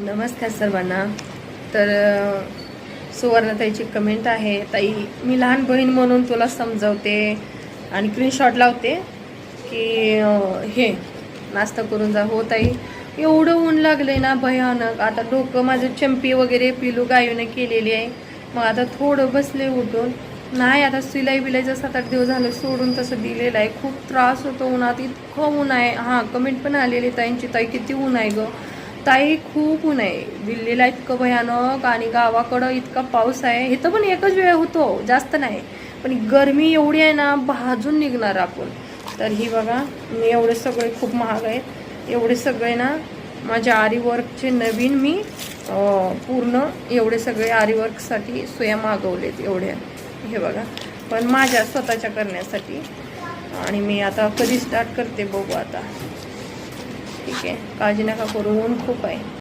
नमस्कार सर्वांना. तर सुवर्णाताईची कमेंट आहे, ताई मी लहान बहीण म्हणून तुला समजावते आणि स्क्रीनशॉट लावते की हे नाश्ता करून जा. हो ताई, एवढं ऊन लागलंय ना भयानक. आता डोकं माझं चंपी वगैरे पिलू गायूने केलेली आहे. मग आता थोडं बसले उठून. नाही आता सिलाई बिलाईचं 7-8 दिवस झालं सोडून तसं दिलेलं आहे. खूप त्रास होतो उन्हात, इतकं ऊन आहे. हां, कमेंट पण आलेली ताईंची, ताई किती ऊन आहे गं. ताई खूप ऊन आहे दिल्लीला, इतकं भयानक. आणि गावाकडं इतका पाऊस आहे. इथं पण एकच वेळ होतो, जास्त नाही. पण गरमी एवढी आहे ना, भाजून निघणार आपण. तर ही बघा, मी एवढे सगळे खूप महाग आहेत. एवढे सगळे ना माझ्या आरीवर्कचे नवीन मी पूर्ण एवढे सगळे आरीवर्कसाठी सुया मागवलेत एवढ्या. हे बघा, पण माझ्या स्वतःच्या करण्यासाठी. आणि मी आता कधी स्टार्ट करते बघू आता. ठीक आहे, काळजी नका करू, ऊन खूप आहे.